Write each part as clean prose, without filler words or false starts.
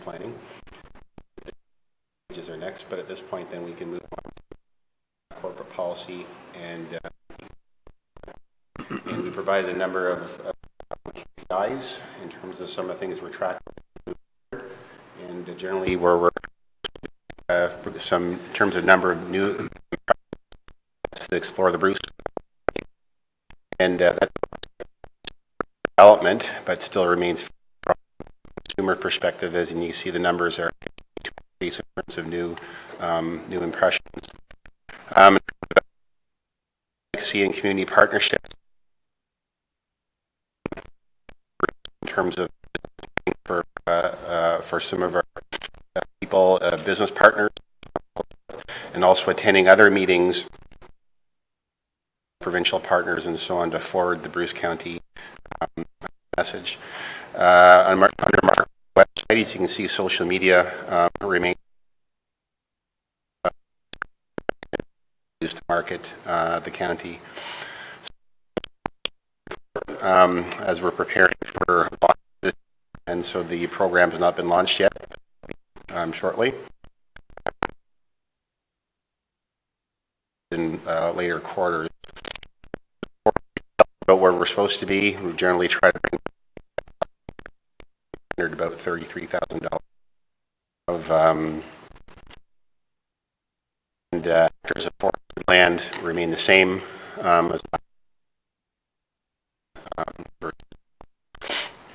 planning. Are next, but at this point, then we can move on to corporate policy, and we provided a number of KPIs in terms of some of the things we're tracking, and generally we're some in terms of number of new to explore the Bruce, and that's development, but still remains from a consumer perspective, as you see the numbers are in terms of new impressions. Advocacy and community partnerships in terms of for some of our people, business partners, and also attending other meetings, provincial partners, and so on to forward the Bruce County message. On our website, as you can see, social media remains used to market the county. As we're preparing for this, and so the program has not been launched yet, shortly. In later quarters. But where we're supposed to be, we generally try to bring about $33,000 of and acres of forest land remain the same as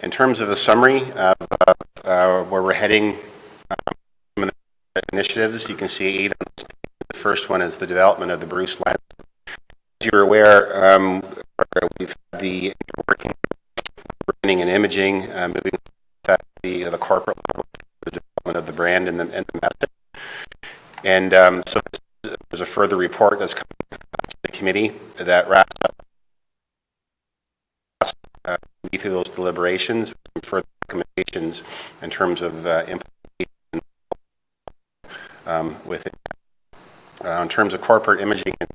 in terms of the summary of where we're heading. Some of the initiatives you can see 8 on this page. The first one is the development of the Bruce land. As you're aware, we've had the working branding and imaging moving to the corporate level, the development of the brand and the message. And so there's a further report that's coming to the committee that wraps up through those deliberations, and further recommendations in terms of implementation with it. In terms of corporate imaging and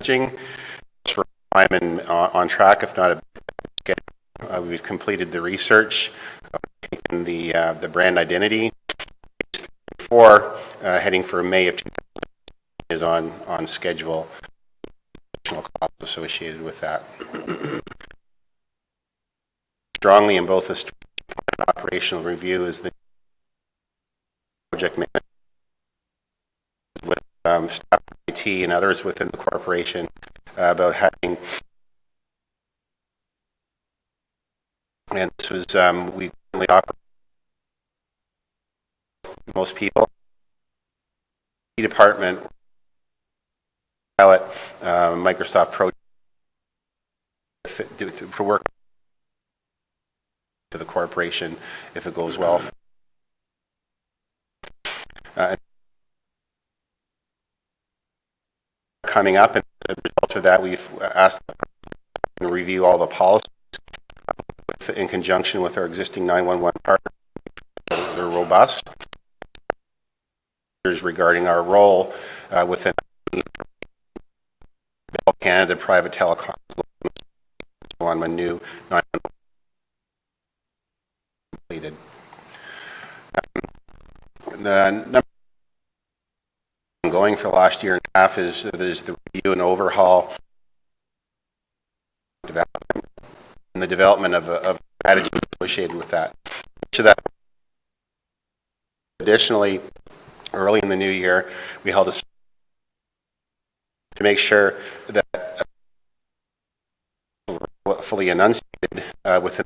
messaging, I'm on track, if not a schedule. We've completed the research, taken the brand identity. 4, heading for May of 2000 is on schedule. Additional costs associated with that. Strongly in both the strategic and operational review is the project management with staff, IT, and others within the corporation about having. And this was we currently operate most people. Department pilot Microsoft Project for work to the corporation if it goes well. Coming up, and as a result of that, we've asked to review all the policies in conjunction with our existing 911 partners. They're robust. Regarding our role within Bell Canada private telecom on a new 911 completed. The number going for the last year and a half is there's the review and overhaul development and the development of a strategy associated with that. Additionally, early in the new year, we held a to make sure that fully enunciated within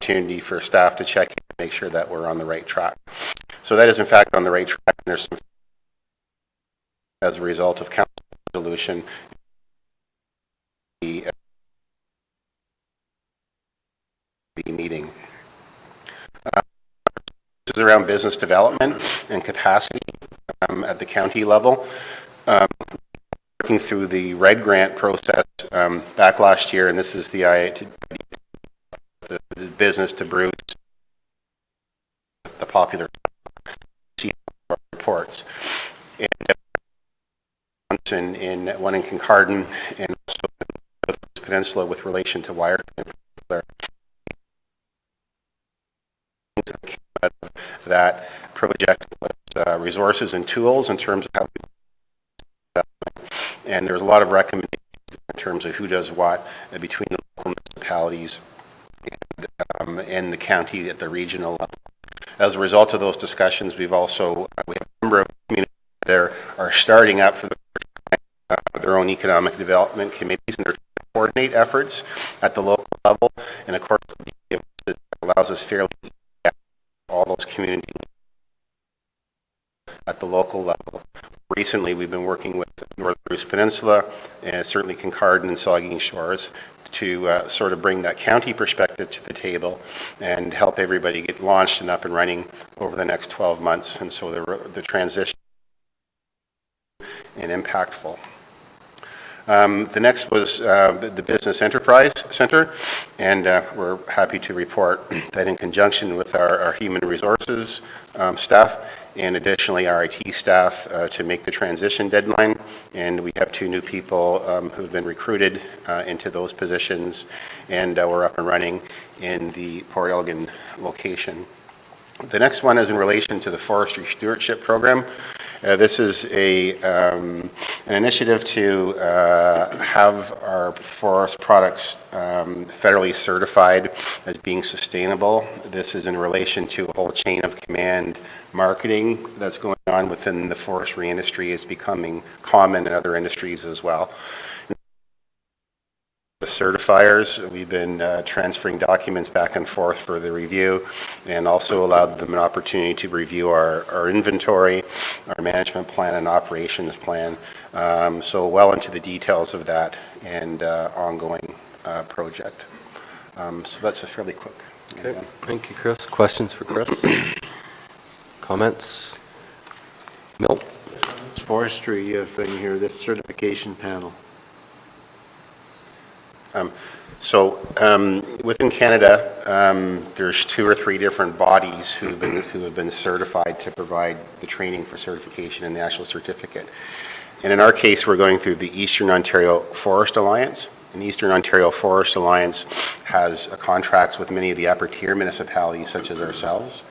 opportunity for staff to check in and make sure that we're on the right track. So that is in fact on the right track, and there's some as a result of council resolution the meeting. This is around business development and capacity at the county level. Working through the RED grant process back last year, and this is the business to Bruce, the popular reports. And in one in Kincardine and also Peninsula with relation to wire in particular. That project was resources and tools in terms of how we, and there's a lot of recommendations in terms of who does what between the local municipalities and the county at the regional level. As a result of those discussions, we've also we have a number of communities that are starting up for the first time their own economic development committees, and they're trying to coordinate efforts at the local level. And of course, it allows us fairly all those communities at the local level. Recently, we've been working with Northern Bruce Peninsula and certainly Kincardine and Saugeen Shores to sort of bring that county perspective to the table and help everybody get launched and up and running over the next 12 months. And so the transition and impactful. The next was the Business Enterprise Center, and we're happy to report that in conjunction with our human resources staff and additionally our IT staff to make the transition deadline, and we have 2 new people who've been recruited into those positions, and we're up and running in the Port Elgin location. The next one is in relation to the Forestry Stewardship Program. This is an initiative to have our forest products federally certified as being sustainable. This is in relation to a whole chain of command marketing that's going on within the forestry industry. It's becoming common in other industries as well. The certifiers, we've been transferring documents back and forth for the review, and also allowed them an opportunity to review our inventory, our management plan and operations plan, so well into the details of that and ongoing project. So that's a fairly quick. Okay, thank you, Chris. Questions for Chris? Comments? Milt? This forestry thing here, this certification panel. Within Canada, there's 2 or 3 different bodies who have been certified to provide the training for certification and the actual certificate. And in our case, we're going through the Eastern Ontario Forest Alliance. And the Eastern Ontario Forest Alliance has contracts with many of the upper tier municipalities, such as ourselves,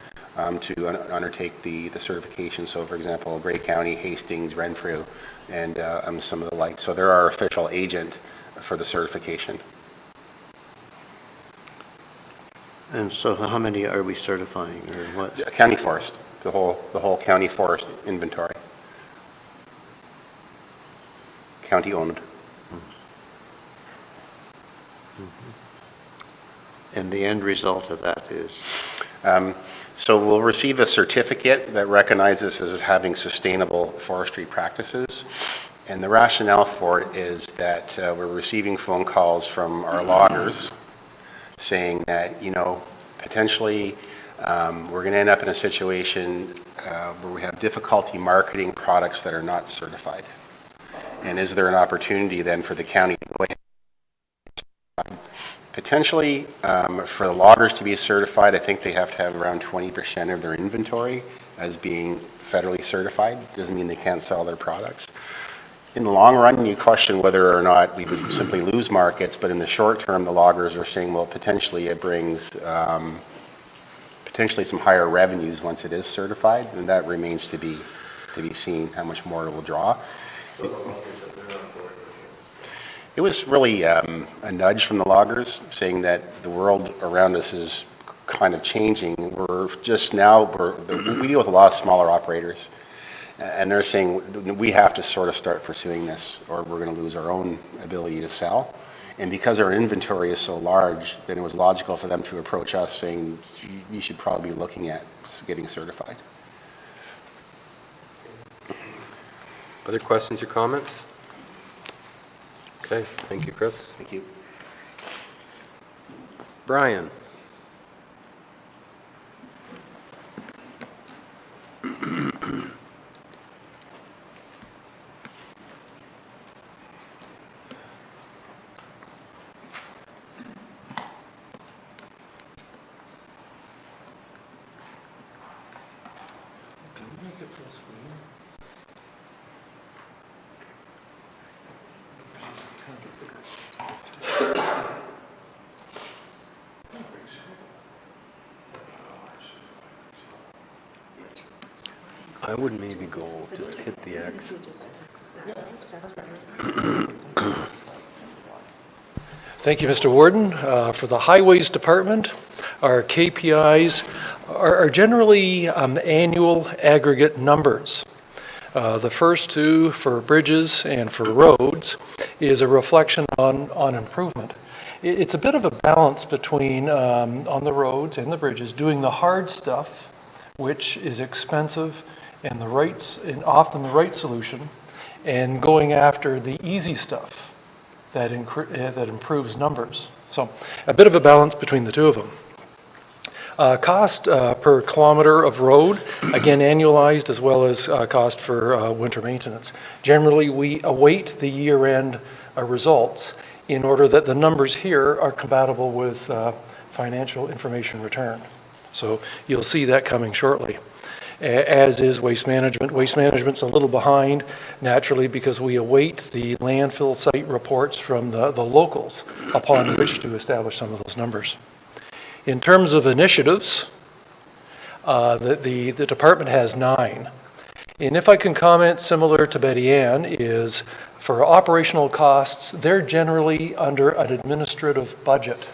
to undertake the certification. So, for example, Grey County, Hastings, Renfrew, and some of the like. So they're our official agent for the certification. And so how many are we certifying, or what? Yeah, county forest, the whole county forest inventory. County owned. And the end result of that is? So we'll receive a certificate that recognizes us as having sustainable forestry practices. And the rationale for it is that we're receiving phone calls from our loggers saying that, you know, potentially we're going to end up in a situation where we have difficulty marketing products that are not certified. And is there an opportunity then for the county to go ahead? Potentially, for the loggers to be certified, I think they have to have around 20% of their inventory as being federally certified. Doesn't mean they can't sell their products. In the long run, you question whether or not we would simply lose markets, but in the short term, the loggers are saying, well, potentially it brings potentially some higher revenues once it is certified, and that remains to be seen how much more it will draw. It was really a nudge from the loggers saying that the world around us is kind of changing. We're just now, we deal with a lot of smaller operators. And they're saying we have to sort of start pursuing this or we're going to lose our own ability to sell. And because our inventory is so large, then it was logical for them to approach us saying you should probably be looking at getting certified. Other questions or comments? Okay, thank you, Chris. Thank you. Brian. I would maybe go, just hit the X. Thank you, Mr. Warden. For the Highways Department, our KPIs are generally annual aggregate numbers. The first two, for bridges and for roads, is a reflection on improvement. It's a bit of a balance between, on the roads and the bridges, doing the hard stuff, which is expensive and often the right solution, and going after the easy stuff that improves numbers. So a bit of a balance between the two of them. Cost per kilometer of road, again annualized, as well as cost for winter maintenance. Generally, we await the year-end results in order that the numbers here are compatible with financial information return. So you'll see that coming shortly. As is waste management. Waste management's a little behind, naturally, because we await the landfill site reports from the locals upon which to establish some of those numbers. In terms of initiatives, the department has 9. And if I can comment, similar to Betty Ann, is for operational costs, they're generally under an administrative budget.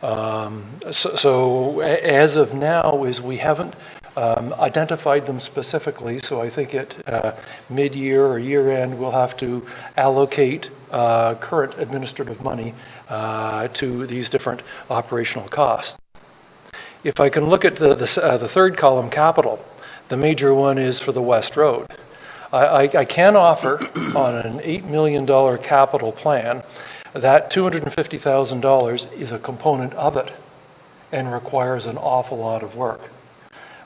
So as of now, we haven't identified them specifically, so I think at mid-year or year-end, we'll have to allocate current administrative money to these different operational costs. If I can look at the third column, capital, the major one is for the West Road. I can offer on an $8 million capital plan that $250,000 is a component of it and requires an awful lot of work.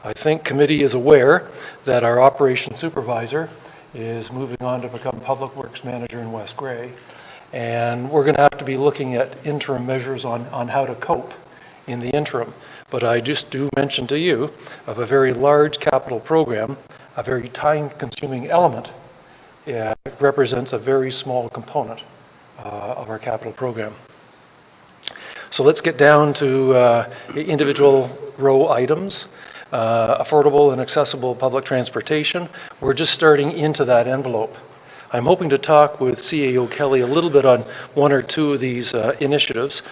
I think committee is aware that our operations supervisor is moving on to become Public Works Manager in West Grey, and we're going to have to be looking at interim measures on how to cope in the interim. But I just do mention to you of a very large capital program, a very time-consuming element. It represents a very small component of our capital program. So let's get down to individual row items. Affordable and accessible public transportation. We're just starting into that envelope. I'm hoping to talk with CAO Kelly a little bit on one or two of these initiatives.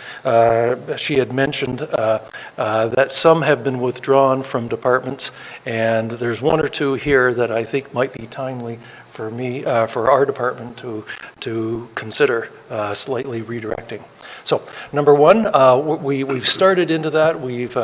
She had mentioned that some have been withdrawn from departments, and there's one or two here that I think might be timely for me, for our department to consider slightly redirecting. So, number one, we've started into that. We've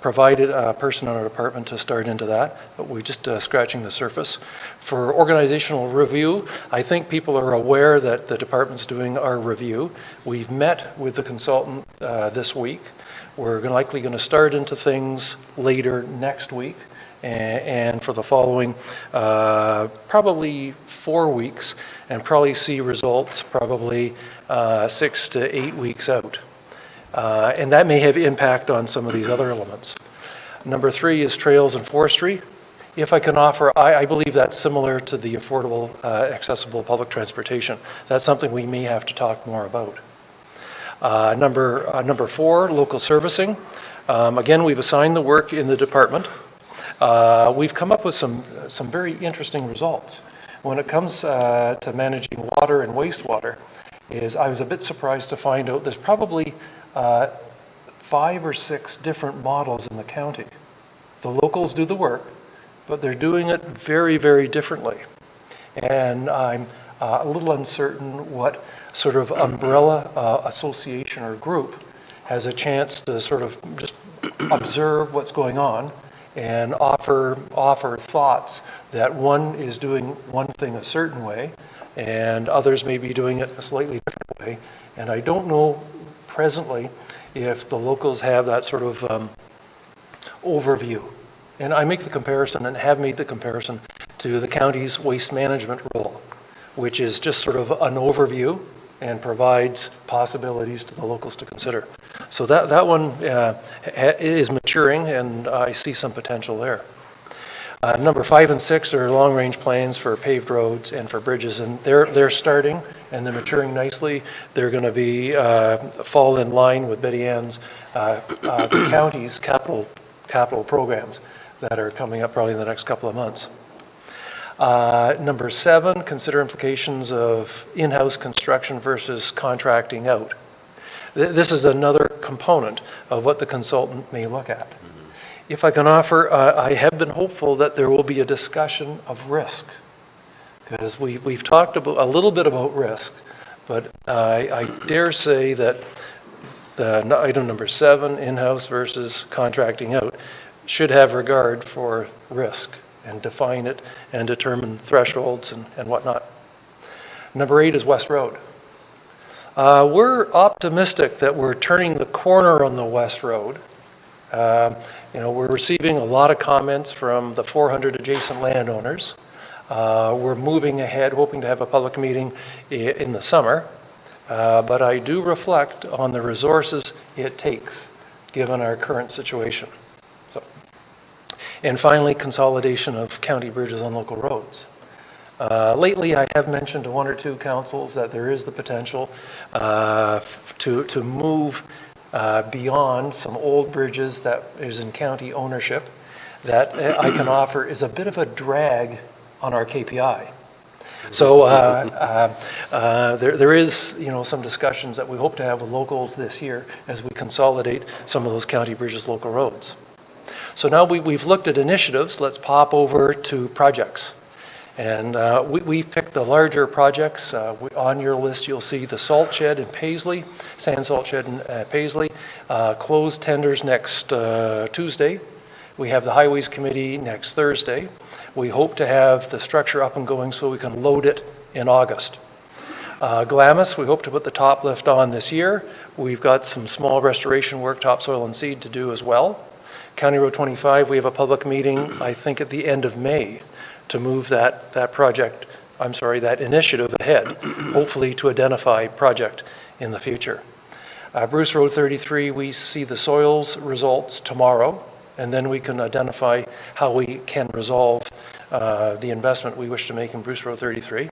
provided a person in our department to start into that, but we're just scratching the surface. For organizational review, I think people are aware that the department's doing our review. We've met with the consultant this week. We're likely going to start into things later next week, and for the following probably 4 weeks, and probably see results probably 6 to 8 weeks out. And that may have impact on some of these other elements. Number 3 is trails and forestry. If I can offer, I believe that's similar to the affordable, accessible public transportation. That's something we may have to talk more about. Number 4, local servicing. Again, we've assigned the work in the department. We've come up with some very interesting results. When it comes to managing water and wastewater, I was a bit surprised to find out there's probably 5 or 6 different models in the county. The locals do the work, but they're doing it very, very differently. And I'm a little uncertain what sort of umbrella association or group has a chance to sort of just observe what's going on and offer thoughts that one is doing one thing a certain way and others may be doing it a slightly different way. And I don't know presently if the locals have that sort of overview. And I make the comparison and have made the comparison to the county's waste management rule, which is just sort of an overview and provides possibilities to the locals to consider. So that one is maturing, and I see some potential there. Number 5 and 6 are long-range plans for paved roads and for bridges, and they're starting and they're maturing nicely. They're going to be fall in line with Betty Ann's the county's capital programs. that are coming up probably in the next couple of months. Number 7, consider implications of in-house construction versus contracting out. This is another component of what the consultant may look at. If I can offer, I have been hopeful that there will be a discussion of risk, because we've talked about, a little bit about risk, but I dare say that the item number 7, in-house versus contracting out, should have regard for risk and define it and determine thresholds and whatnot. Number 8 is West Road. We're optimistic that we're turning the corner on the West Road. We're receiving a lot of comments from the 400 adjacent landowners. We're moving ahead, hoping to have a public meeting in the summer. But I do reflect on the resources it takes, given our current situation. And finally, consolidation of county bridges on local roads. Lately, I have mentioned to 1 or 2 councils that there is the potential to move beyond some old bridges that is in county ownership that I can offer is a bit of a drag on our KPI. So there is, some discussions that we hope to have with locals this year as we consolidate some of those county bridges, local roads. So now we've looked at initiatives. Let's pop over to projects. And we've picked the larger projects. On your list, you'll see the salt shed in Paisley, sand salt shed in Paisley, closed tenders next Tuesday. We have the Highways Committee next Thursday. We hope to have the structure up and going so we can load it in August. Glamis, we hope to put the top lift on this year. We've got some small restoration work, topsoil and seed, to do as well. County Road 25, we have a public meeting, I think, at the end of May to move that initiative ahead, hopefully to identify project in the future. Bruce Road 33, we see the soils results tomorrow, and then we can identify how we can resolve the investment we wish to make in Bruce Road 33.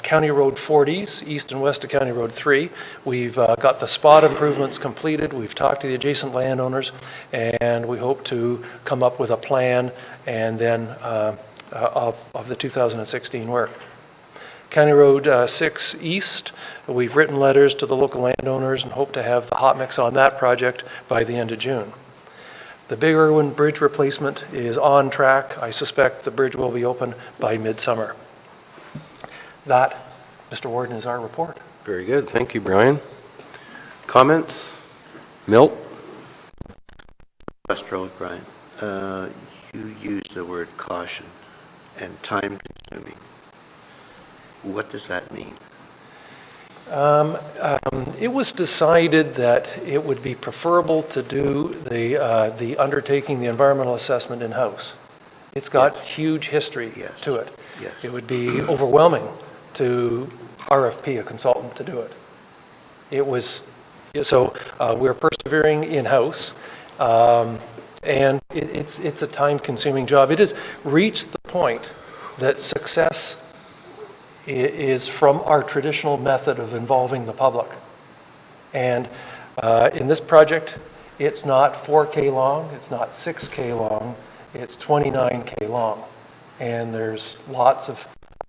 County Road 40s, east and west of County Road 3, we've got the spot improvements completed. We've talked to the adjacent landowners, and we hope to come up with a plan and then of the 2016 work. County Road 6 east, we've written letters to the local landowners and hope to have the hot mix on that project by the end of June. The Big Irwin Bridge replacement is on track. I suspect the bridge will be open by midsummer. That, Mr. Warden, is our report. Very good. Thank you, Brian. Comments? Milt? West Road, Brian. You used the word caution and time consuming. What does that mean? It was decided that it would be preferable to do the undertaking, the environmental assessment in-house. It's got huge history to it. Yes. It would be overwhelming to RFP a consultant to do it. It was, so we're persevering in-house, and it's a time-consuming job. It has reached the point that success is from our traditional method of involving the public. And in this project, it's not 4K long, it's not 6K long, it's 29K long. And there's lots of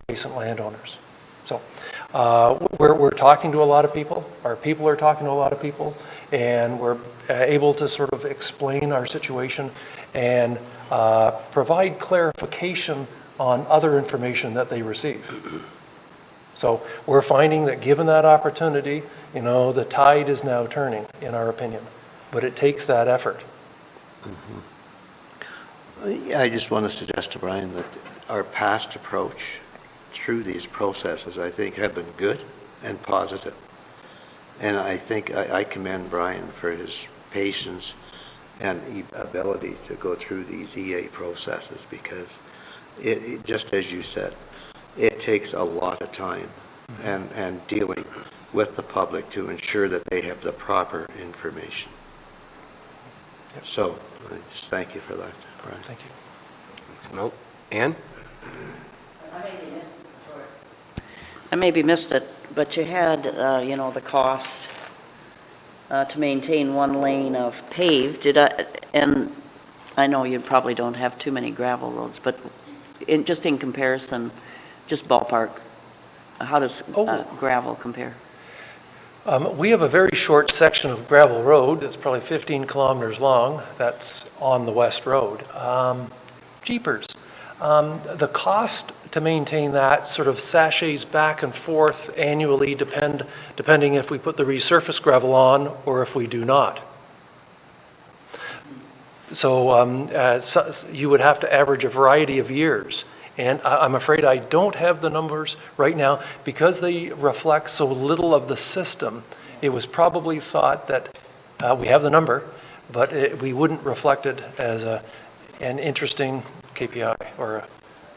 adjacent landowners. So we're talking to a lot of people, our people are talking to a lot of people, and we're able to sort of explain our situation and provide clarification on other information that they receive. So we're finding that given that opportunity, the tide is now turning, in our opinion, but it takes that effort. I just want to suggest to Brian that our past approach through these processes, I think, have been good and positive. And I think I commend Brian for his patience and ability to go through these EA processes, because it just as you said, it takes a lot of time and dealing with the public to ensure that they have the proper information. Yep. So I just thank you for that, Brian. Thank you. Thanks, Milt. Ann? I maybe missed it, but you had, the cost to maintain one lane of paved. And I know you probably don't have too many gravel roads, but just in comparison, just ballpark, how does gravel compare? We have a very short section of gravel road that's probably 15 kilometers long. That's on the West Road. Jeepers. The cost to maintain that sort of sachets back and forth annually depending if we put the resurfaced gravel on or if we do not. So you would have to average a variety of years. And I'm afraid I don't have the numbers right now because they reflect so little of the system. It was probably thought that we have the number, but we wouldn't reflect it as an interesting KPI or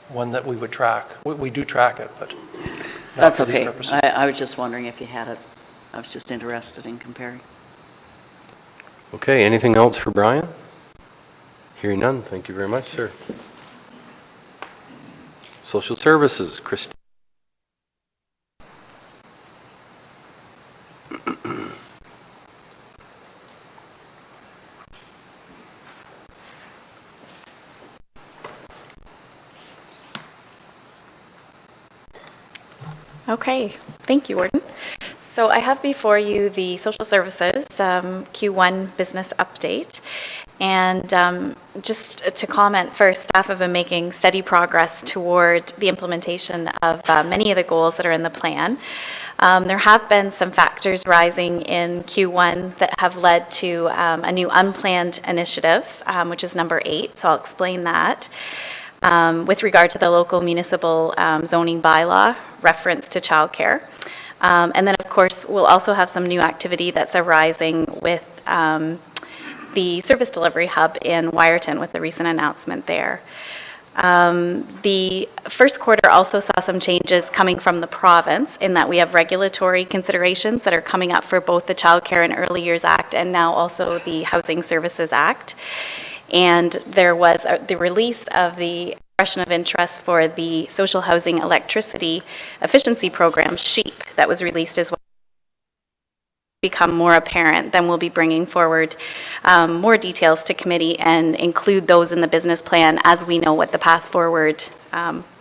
one that we would track. We do track it, but not That's for these okay. purposes. I was just wondering if you had it. I was just interested in comparing. Okay, anything else for Brian? Hearing none, thank you very much, sir. Social Services, Christine. Okay, thank you, Warden. So I have before you the Social Services Q1 business update. And just to comment first, staff have been making steady progress toward the implementation of many of the goals that are in the plan. There have been some factors rising in Q1 that have led to a new unplanned initiative, which is number 8, so I'll explain that. With regard to the local municipal zoning bylaw reference to childcare. And then, of course, we'll also have some new activity that's arising with the service delivery hub in Wyerton with the recent announcement there. The first quarter also saw some changes coming from the province in that we have regulatory considerations that are coming up for both the Child Care and Early Years Act and now also the Housing Services Act. And there was the release of the expression of interest for the Social Housing Electricity Efficiency Program, SHEEP, that was released as well. Become more apparent, then we'll be bringing forward more details to committee and include those in the business plan as we know what the path forward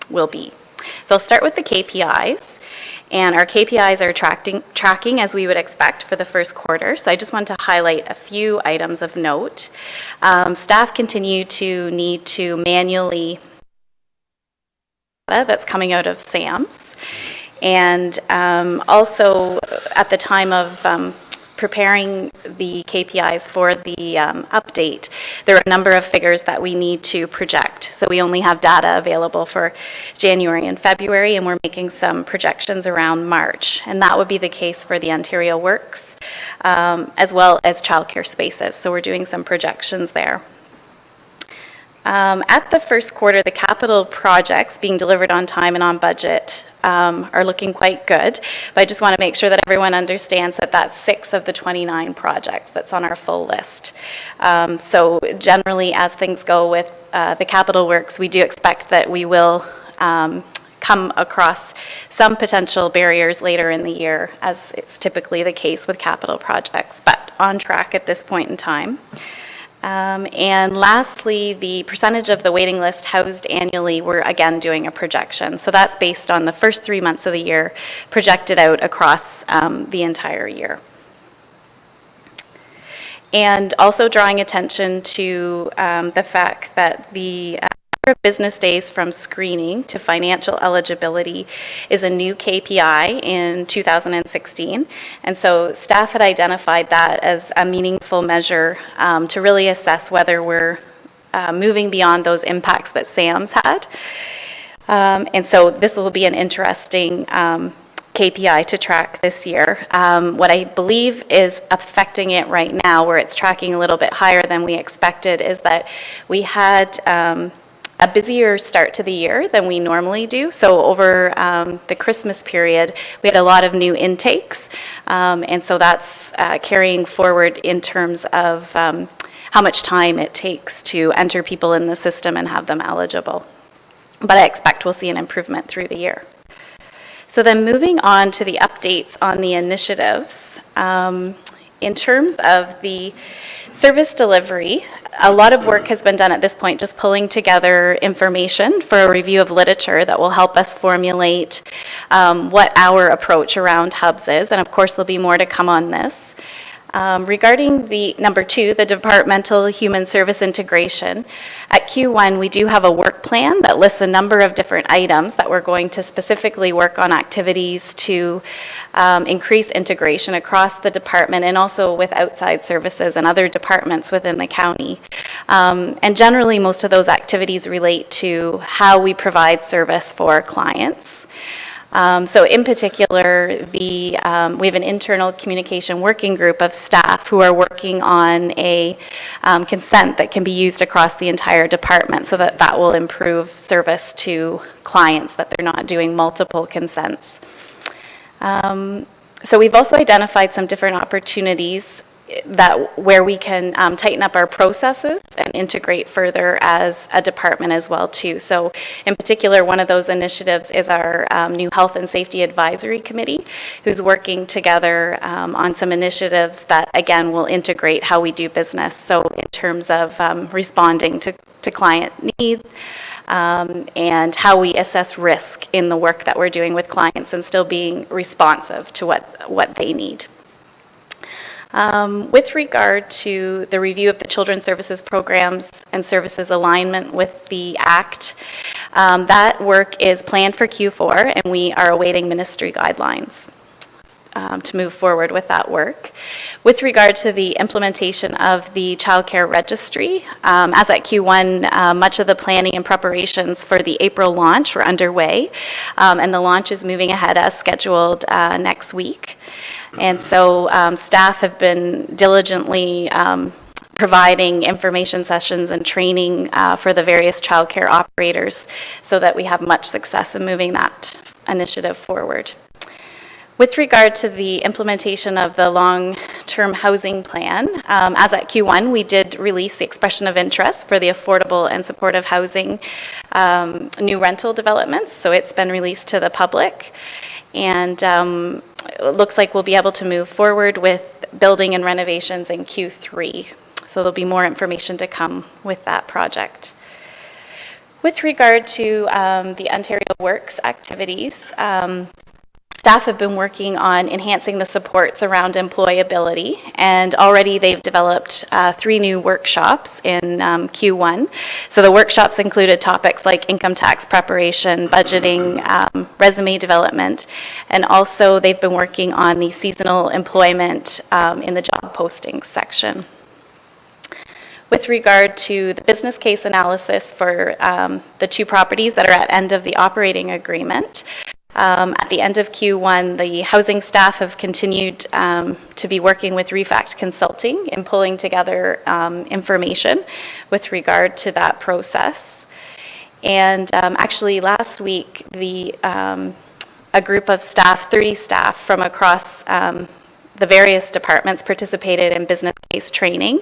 will be. So I'll start with the KPIs. And our KPIs are tracking as we would expect for the first quarter. So I just want to highlight a few items of note. Staff continue to need to manually that's coming out of SAMS. And also at the time of preparing the KPIs for the update, there are a number of figures that we need to project. So we only have data available for January and February, and we're making some projections around March. And that would be the case for the Ontario Works, as well as childcare spaces. So we're doing some projections there. At the first quarter, the capital projects being delivered on time and on budget are looking quite good. But I just want to make sure that everyone understands that that's 6 of the 29 projects that's on our full list. So generally, as things go with the capital works, we do expect that we will come across some potential barriers later in the year, as it's typically the case with capital projects, but on track at this point in time. And lastly, the percentage of the waiting list housed annually, we're again doing a projection. So that's based on the first 3 months of the year, projected out across the entire year. And also drawing attention to the fact that the number of business days from screening to financial eligibility is a new KPI in 2016. And so staff had identified that as a meaningful measure to really assess whether we're moving beyond those impacts that SAMS had. And so this will be an interesting KPI to track this year. What I believe is affecting it right now, where it's tracking a little bit higher than we expected, is that we had a busier start to the year than we normally do. So over the Christmas period, we had a lot of new intakes. And so that's carrying forward in terms of how much time it takes to enter people in the system and have them eligible. But I expect we'll see an improvement through the year. So then moving on to the updates on the initiatives. In terms of the service delivery, a lot of work has been done at this point just pulling together information for a review of literature that will help us formulate what our approach around hubs is, and of course there'll be more to come on this. Regarding the number 2, the departmental human service integration, at Q1 we do have a work plan that lists a number of different items that we're going to specifically work on activities to increase integration across the department and also with outside services and other departments within the county. And generally most of those activities relate to how we provide service for clients. So in particular, we have an internal communication working group of staff who are working on a consent that can be used across the entire department so that that will improve service to clients, that they're not doing multiple consents. So we've also identified some different opportunities where we can tighten up our processes and integrate further as a department as well too. So in particular, one of those initiatives is our new Health and Safety Advisory Committee, who's working together on some initiatives that again will integrate how we do business. So in terms of responding to client needs, and how we assess risk in the work that we're doing with clients and still being responsive to what they need. With regard to the review of the Children's Services Programs and Services alignment with the Act, that work is planned for Q4 and we are awaiting ministry guidelines to move forward with that work. With regard to the implementation of the Child Care Registry, as at Q1, much of the planning and preparations for the April launch were underway, and the launch is moving ahead as scheduled next week. And so staff have been diligently providing information sessions and training for the various childcare operators so that we have much success in moving that initiative forward. With regard to the implementation of the long-term housing plan, as at Q1, we did release the expression of interest for the affordable and supportive housing new rental developments. So it's been released to the public. And it looks like we'll be able to move forward with building and renovations in Q3. So there'll be more information to come with that project. With regard to the Ontario Works activities, staff have been working on enhancing the supports around employability, and already they've developed 3 new workshops in Q1. So the workshops included topics like income tax preparation, budgeting, resume development, and also they've been working on the seasonal employment in the job postings section. With regard to the business case analysis for the 2 properties that are at end of the operating agreement, at the end of Q1, the housing staff have continued to be working with Refact Consulting in pulling together information with regard to that process. And actually last week, a group of staff, 30 staff from across the various departments participated in business case training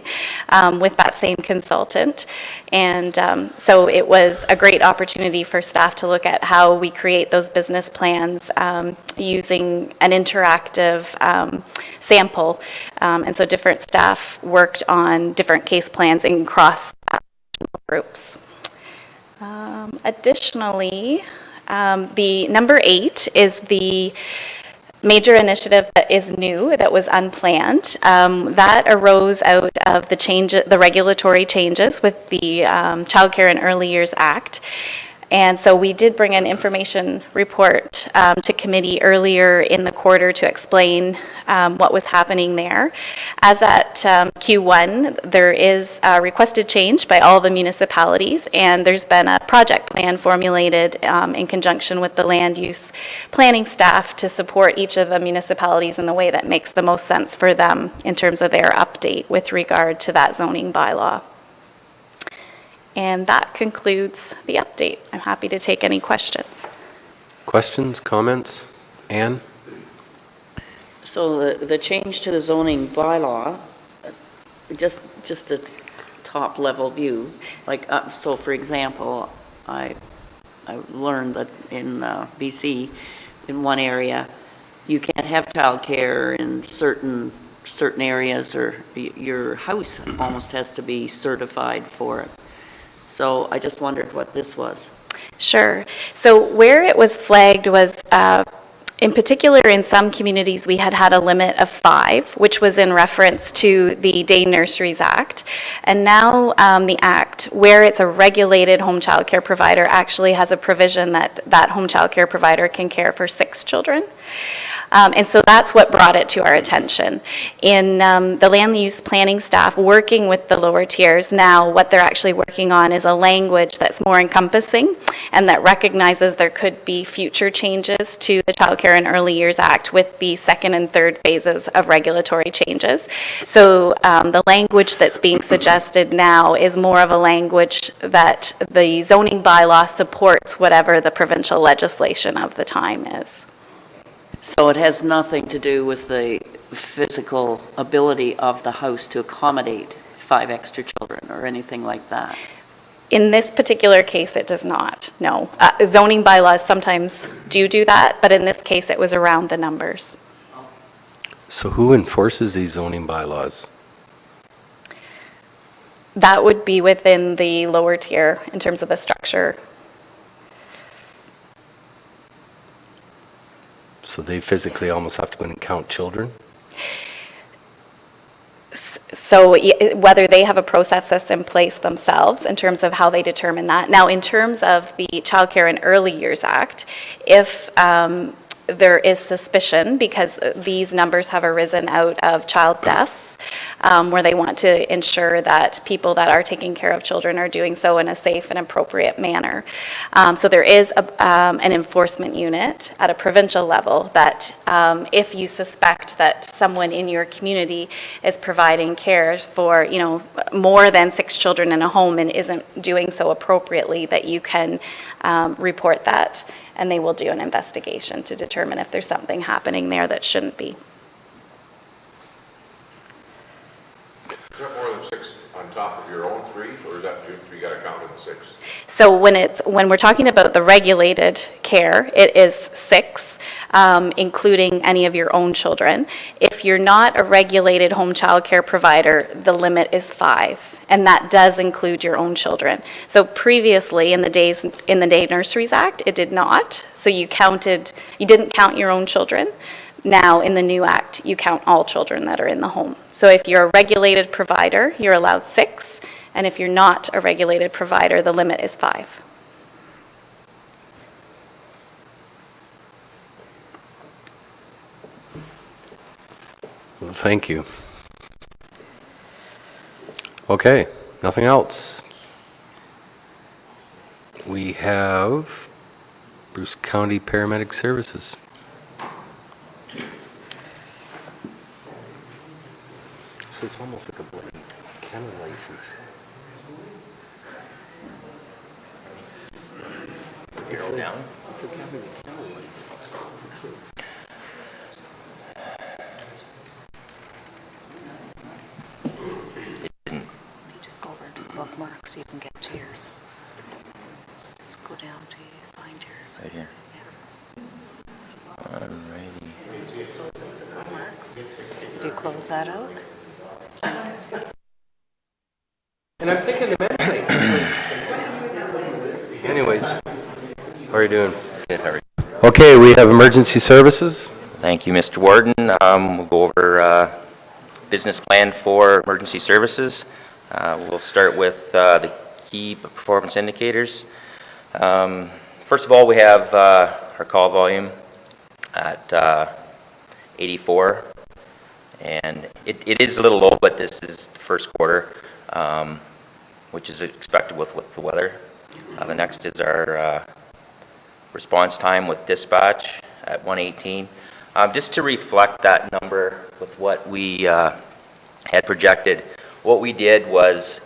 with that same consultant. And so it was a great opportunity for staff to look at how we create those business plans using an interactive sample. And so different staff worked on different case plans in cross groups. Additionally, the number 8 is the major initiative that is new, that was unplanned. That arose out of the regulatory changes with the Child Care and Early Years Act. And so we did bring an information report to committee earlier in the quarter to explain what was happening there. As at Q1, there is a requested change by all the municipalities, and there's been a project plan formulated in conjunction with the land use planning staff to support each of the municipalities in the way that makes the most sense for them in terms of their update with regard to that zoning bylaw. And that concludes the update. I'm happy to take any questions. Questions, comments? Anne? So the change to the zoning bylaw, just a top level view, like, so for example, I learned that in BC, in one area, you can't have childcare in certain certain areas, or your house almost has to be certified for it. So I just wondered what this was. Sure. So where it was flagged was, in particular, in some communities, we had a limit of 5, which was in reference to the Day Nurseries Act. And now the Act, where it's a regulated home child care provider, actually has a provision that that home child care provider can care for 6 children. And so that's what brought it to our attention. In the land use planning staff working with the lower tiers now, what they're actually working on is a language that's more encompassing and that recognizes there could be future changes to the Child Care and Early Years Act with the second and third phases of regulatory changes. So the language that's being suggested now is more of a language that the zoning bylaw supports whatever the provincial legislation of the time is. So it has nothing to do with the physical ability of the house to accommodate 5 extra children or anything like that? In this particular case, it does not, no. Zoning bylaws sometimes do that, but in this case, it was around the numbers. So who enforces these zoning bylaws? That would be within the lower tier in terms of the structure. So they physically almost have to go and count children? So whether they have a process that's in place themselves in terms of how they determine that. Now, in terms of the Child Care and Early Years Act, if there is suspicion, because these numbers have arisen out of child deaths, where they want to ensure that people that are taking care of children are doing so in a safe and appropriate manner. So there is an enforcement unit at a provincial level that if you suspect that someone in your community is providing care for, more than 6 children in a home and isn't doing so appropriately, that you can report that, and they will do an investigation to determine if there's something happening there that shouldn't be. Is that more than 6 on top of your own 3, or is that you got to count in the 6? So when we're talking about the regulated care, it is 6, including any of your own children. If you're not a regulated home child care provider, the limit is 5, and that does include your own children. So previously, in the Day Nurseries Act, it did not. So you didn't count your own children. Now, in the new act, you count all children that are in the home. So if you're a regulated provider, you're allowed 6, and if you're not a regulated provider, the limit is 5. Well, thank you. Okay, nothing else. We have Bruce County Paramedic Services. So it's almost like a bloody kennel license. Arrow down. It's like having a kennel license. You just go over to the bookmark so you can get to yours. Just go down to find yours. Right here. Alrighty. Bookmarks. Did you close that out? And I'm thinking the men's Anyways, how are you doing? Good, how are you? Okay, we have emergency services. Thank you, Mr. Warden. We'll go over business plan for emergency services. We'll start with the key performance indicators. First of all, we have our call volume at 84, and it is a little low, but this is the first quarter, which is expected with the weather. The next is our response time with dispatch at 118. Just to reflect that number with what we had projected, what we did was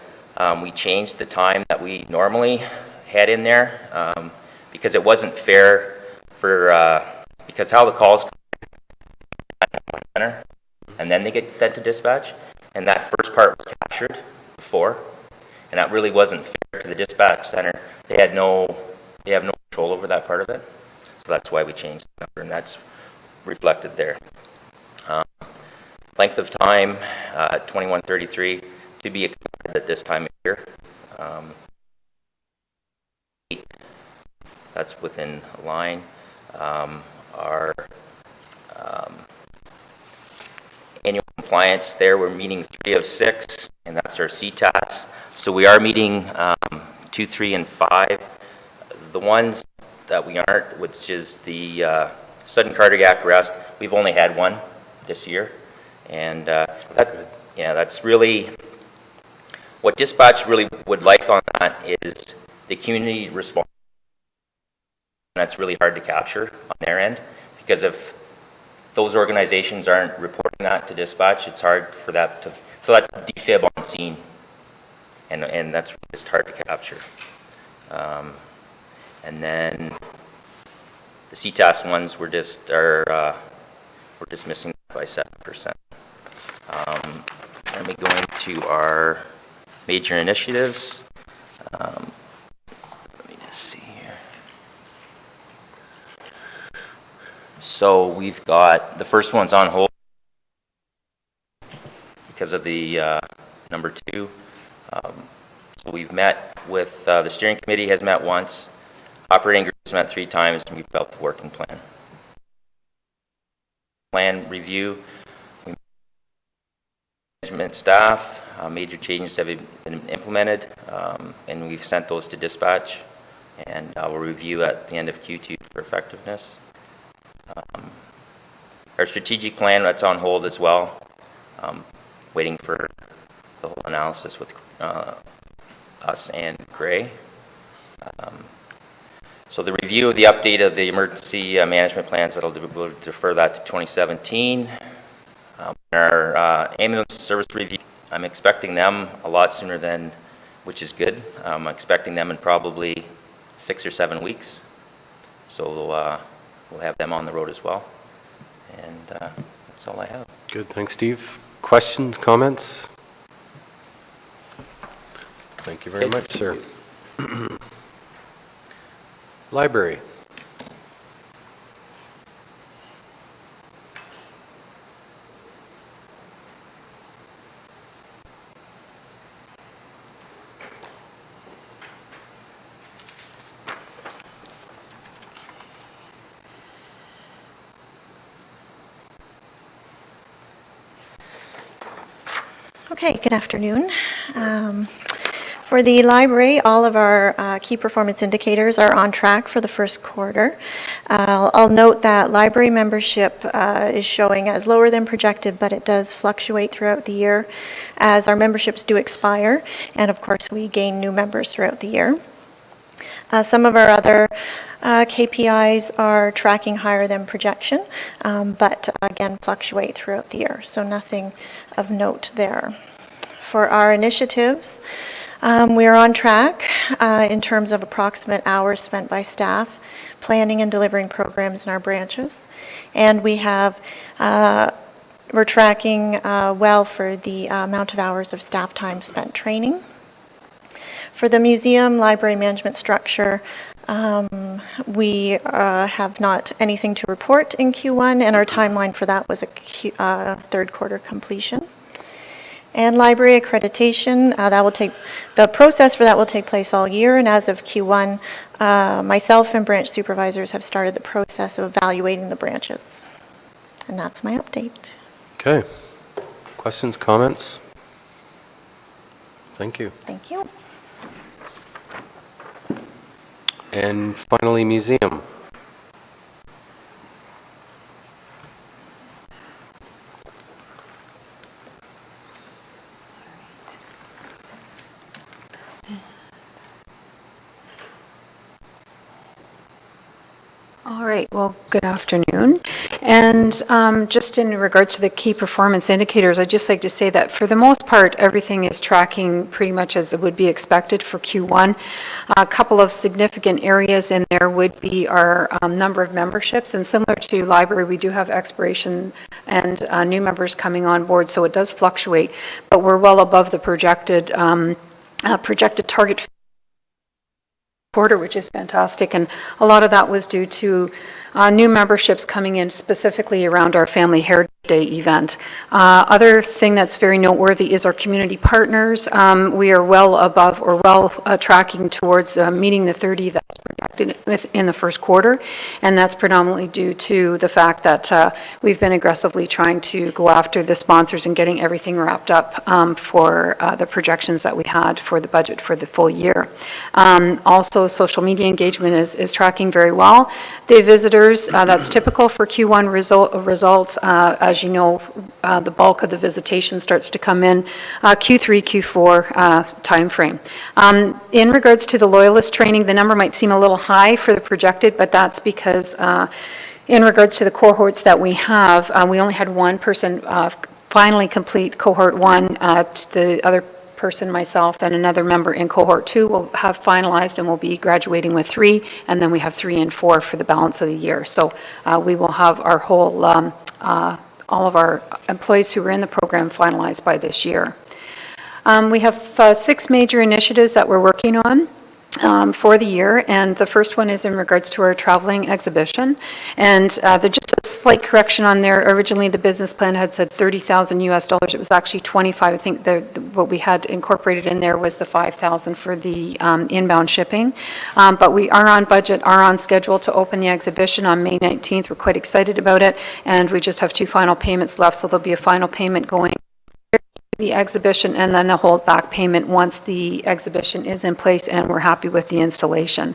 we changed the time that we normally had in there because it wasn't fair for, because how the calls come in center and then they get sent to dispatch, and that first part was captured before, and that really wasn't fair to the dispatch center. They have no control over that part of it, so that's why we changed the number, and that's reflected there. Length of time, 2133, to be expected at this time of year. That's within a line. Our annual compliance there, we're meeting 3 of 6, and that's our CTAS. So we are meeting 2, 3, and 5. The ones that we aren't, which is the sudden cardiac arrest, we've only had one this year. And that's really, what dispatch really would like on that is the community response. That's really hard to capture on their end, because if those organizations aren't reporting that to dispatch, it's hard for that to, so that's defib on scene, and that's just hard to capture. And then the CTAS ones, we're just missing by 7%. Let me go into our major initiatives. Let me just see here. So we've got, the first one's on hold because of the number 2. So we've met with, the steering committee has met once, operating group has met 3 times, and we've built the working plan. Plan review, management staff, major changes have been implemented, and we've sent those to dispatch, and we'll review at the end of Q2 for effectiveness. Our strategic plan, that's on hold as well, waiting for the whole analysis with us and Gray. So the review of the update of the emergency management plans, we'll defer that to 2017. Our ambulance service review, I'm expecting them a lot sooner than, which is good. I'm expecting them in probably 6 or 7 weeks. So we'll have them on the road as well. And that's all I have. Good, thanks, Steve. Questions, comments? Thank you very much, sir. Library. Okay, good afternoon. For the library, all of our key performance indicators are on track for the first quarter. I'll note that library membership is showing as lower than projected, but it does fluctuate throughout the year as our memberships do expire, and of course we gain new members throughout the year. Some of our other KPIs are tracking higher than projection, but again fluctuate throughout the year, so nothing of note there. For our initiatives, we are on track in terms of approximate hours spent by staff planning and delivering programs in our branches, and we have we're tracking well for the amount of hours of staff time spent training. For the museum library management structure, we have not anything to report in Q1, and our timeline for that was a third quarter completion. And library accreditation, the process for that will take place all year, and as of Q1, myself and branch supervisors have started the process of evaluating the branches. And that's my update. Okay. Questions, comments? Thank you. Thank you. And finally, museum. All right, well, good afternoon. And just in regards to the key performance indicators, I'd just like to say that for the most part, everything is tracking pretty much as it would be expected for Q1. A couple of significant areas in there would be our number of memberships, and similar to library, we do have expiration and new members coming on board, so it does fluctuate, but we're well above the projected target quarter, which is fantastic, and a lot of that was due to new memberships coming in specifically around our family heritage Day event. Other thing that's very noteworthy is our community partners. We are well above or well tracking towards meeting the 30 that's projected in the first quarter, and that's predominantly due to the fact that we've been aggressively trying to go after the sponsors and getting everything wrapped up for the projections that we had for the budget for the full year. Also, social media engagement is tracking very well. The visitors, that's typical for Q1 results. As you know, the bulk of the visitation starts to come in Q3, Q4 timeframe. In regards to the Loyalist training, the number might seem a little high for the projected, but that's because in regards to the cohorts that we have, we only had one person finally complete cohort 1. The other person, myself, and another member in cohort 2 will have finalized and will be graduating with 3, and then we have 3 and 4 for the balance of the year. So we will have our whole all of our employees who were in the program finalized by this year. We have 6 major initiatives that we're working on for the year, and the first one is in regards to our traveling exhibition. And there's just a slight correction on there. Originally, the business plan had said $30,000 US. It was actually 25. I think what we had incorporated in there was the 5,000 for the inbound shipping. But we are on budget, are on schedule to open the exhibition on May 19th. We're quite excited about it, and we just have 2 final payments left, so there'll be a final payment going the exhibition and then the holdback payment once the exhibition is in place and we're happy with the installation.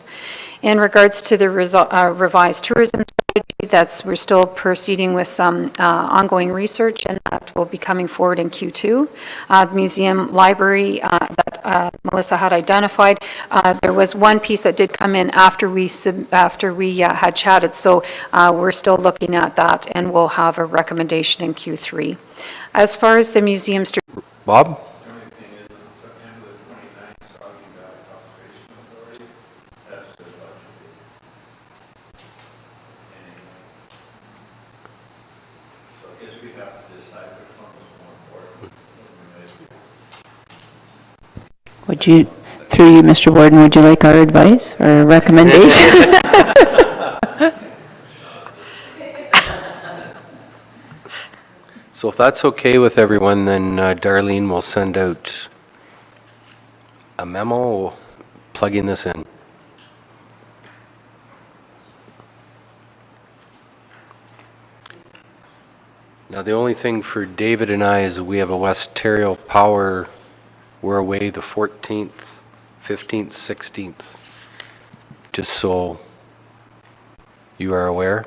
In regards to the revised tourism strategy, we're still proceeding with some ongoing research, and that will be coming forward in Q2. The museum library that Melissa had identified, there was one piece that did come in after we had chatted, so we're still looking at that, and we'll have a recommendation in Q3. As far as the museum Bob? Would you, through you, Mr. Warden, would you like our advice or recommendation? So if that's okay with everyone, then Darlene will send out a memo plugging this in. Now, the only thing for David and I is we have a West Ontario Power. We're away the 14th, 15th, 16th, just so you are aware.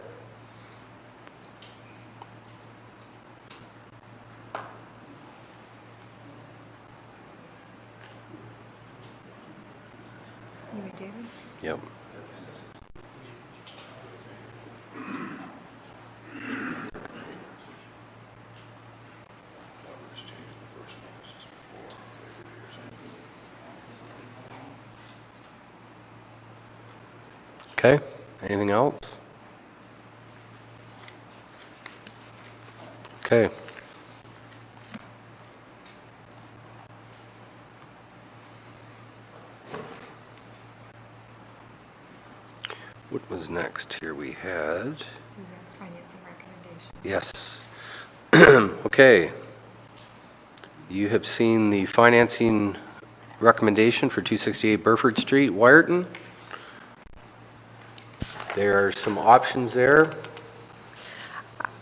Yep. Okay, anything else? Okay. What was next here? We had financing recommendation. Yes. Okay. You have seen the financing recommendation for 268 Burford Street, Wyerton. There are some options there.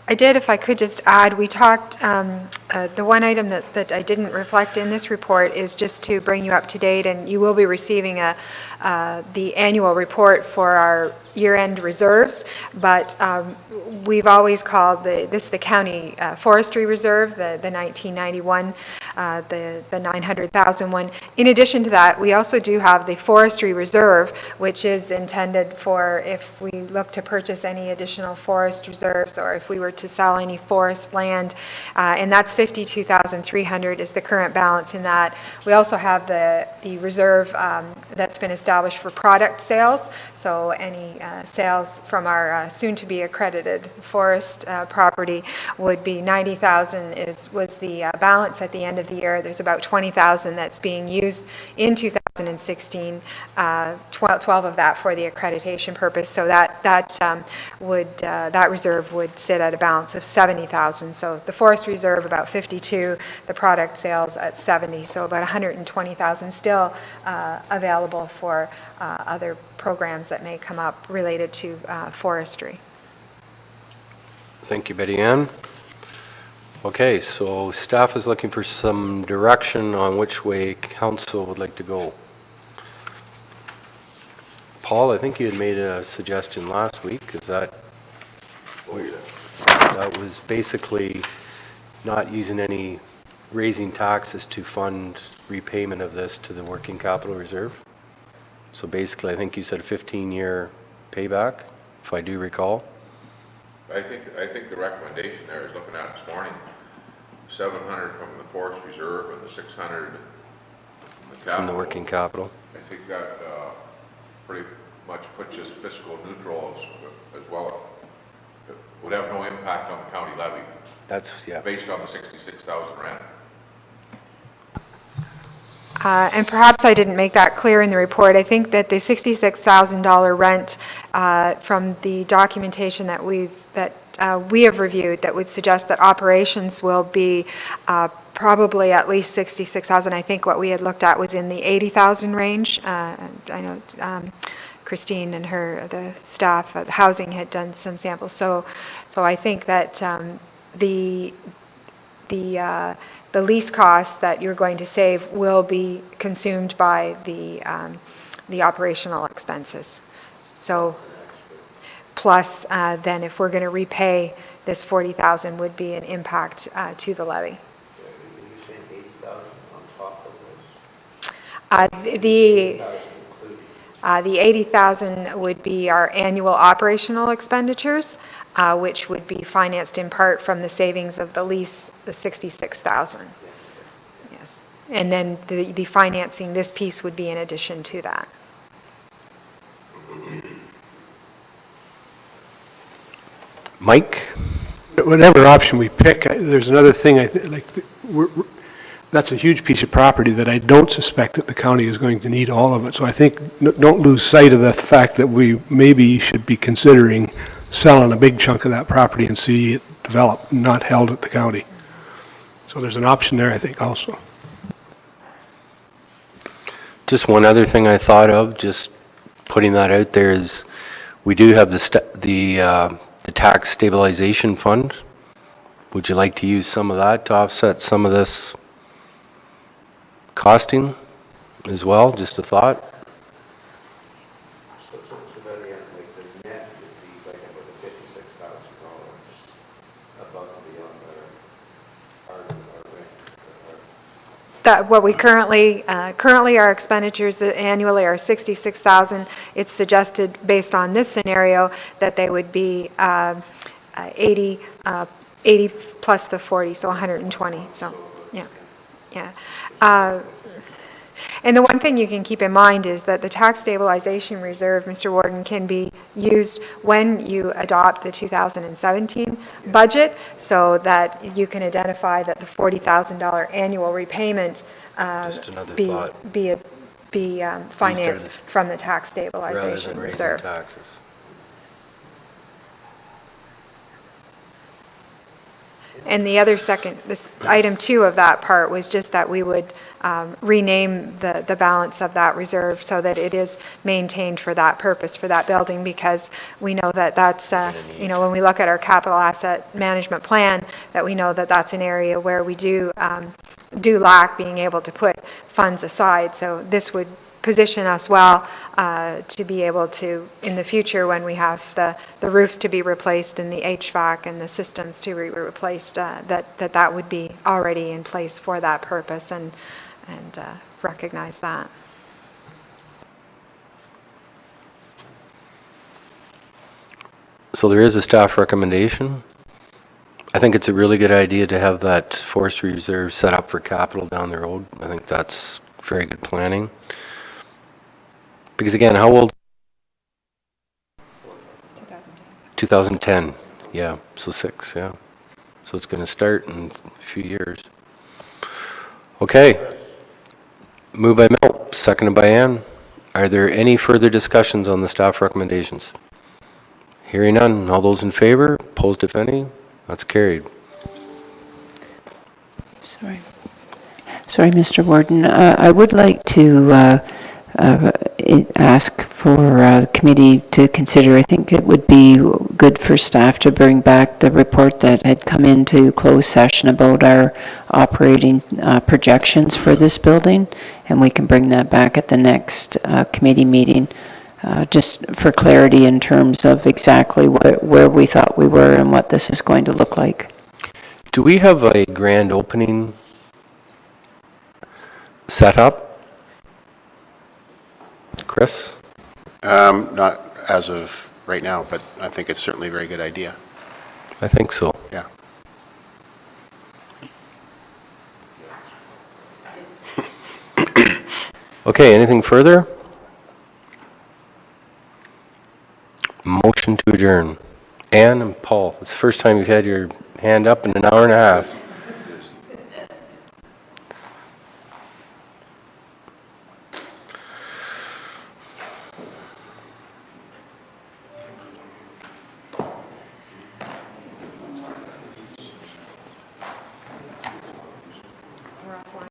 I did, if I could just add, we talked, the one item that I didn't reflect in this report is just to bring you up to date, and you will be receiving the annual report for our year-end reserves, but we've always called this the county forestry reserve, the 1991, the 900,000 one. In addition to that, we also do have the forestry reserve, which is intended for if we look to purchase any additional forest reserves or if we were to sell any forest land, and that's 52,300 is the current balance in that. We also have the reserve that's been established for product sales, so any sales from our soon-to-be accredited forest property would be 90,000 was the balance at the end of the year. There's about 20,000 that's being used in 2019 2016, 12 of that for the accreditation purpose. So that reserve would sit at a balance of 70,000. So the forest reserve about 52, the product sales at 70, so about 120,000 still available for other programs that may come up related to forestry. Thank you, Betty Ann. Okay, so staff is looking for some direction on which way council would like to go. Paul, I think you had made a suggestion last week. Is that was basically not using any raising taxes to fund repayment of this to the working capital reserve? So basically, I think you said a 15-year payback, if I do recall. I think the recommendation there is looking at this morning, 700 from the forest reserve and the 600 from the capital. From the working capital. I think that pretty much puts us fiscal neutral as well. It would have no impact on the county levy. That's, yeah. Based on the 66,000 rent. And perhaps I didn't make that clear in the report. I think that the $66,000 rent from the documentation that we have reviewed that would suggest that operations will be probably at least 66,000. I think what we had looked at was in the 80,000 range. I know Christine and the staff at housing had done some samples. So I think that the lease costs that you're going to save will be consumed by the operational expenses. So plus then if we're going to repay this 40,000 would be an impact to the levy. Are you saying 80,000 on top of this? The 80,000 would be our annual operational expenditures, which would be financed in part from the savings of the lease, the 66,000. Yes. And then the financing, this piece would be in addition to that. Mike? Whatever option we pick, there's another thing, that's a huge piece of property that I don't suspect that the county is going to need all of it. So I think don't lose sight of the fact that we maybe should be considering selling a big chunk of that property and see it develop, not held at the county. So there's an option there, I think, also. Just one other thing I thought of, just putting that out there, is we do have the tax stabilization fund. Would you like to use some of that to offset some of this costing as well? Just a thought. So that again, the net would be about $56,000 above and beyond our rent. That what we currently our expenditures annually are 66,000. It's suggested based on this scenario that they would be 80 plus the 40, so 120. So yeah. And the one thing you can keep in mind is that the tax stabilization reserve, Mr. Warden, can be used when you adopt the 2017 budget, so that you can identify that the $40,000 annual repayment be financed from the tax stabilization reserve. Taxes. And the other this item 2 of that part was just that we would rename the balance of that reserve so that it is maintained for that purpose, for that building, because we know that that's, when we look at our capital asset management plan, that we know that that's an area where we do lack being able to put funds aside. So this would position us well to be able to, in the future, when we have the roofs to be replaced and the HVAC and the systems to be replaced, that would be already in place for that purpose, and recognize that. So there is a staff recommendation. I think it's a really good idea to have that forestry reserve set up for capital down the road. I think that's very good planning. Because again, how old? 2010, yeah, so 6, yeah. So it's going to start in a few years. Okay. Moved by Milt, seconded by Ann. Are there any further discussions on the staff recommendations? Hearing none. All those in favor, opposed if any? That's carried. Sorry, Mr. Warden. I would like to ask for the committee to consider, I think it would be good for staff to bring back the report that had come into closed session about our operating projections for this building, and we can bring that back at the next committee meeting, just for clarity in terms of exactly where we thought we were and what this is going to look like. Do we have a grand opening set up? Chris? Not as of right now, but I think it's certainly a very good idea. I think so. Yeah. Okay, anything further? Motion to adjourn. Ann and Paul, it's the first time you've had your hand up in an hour and a half.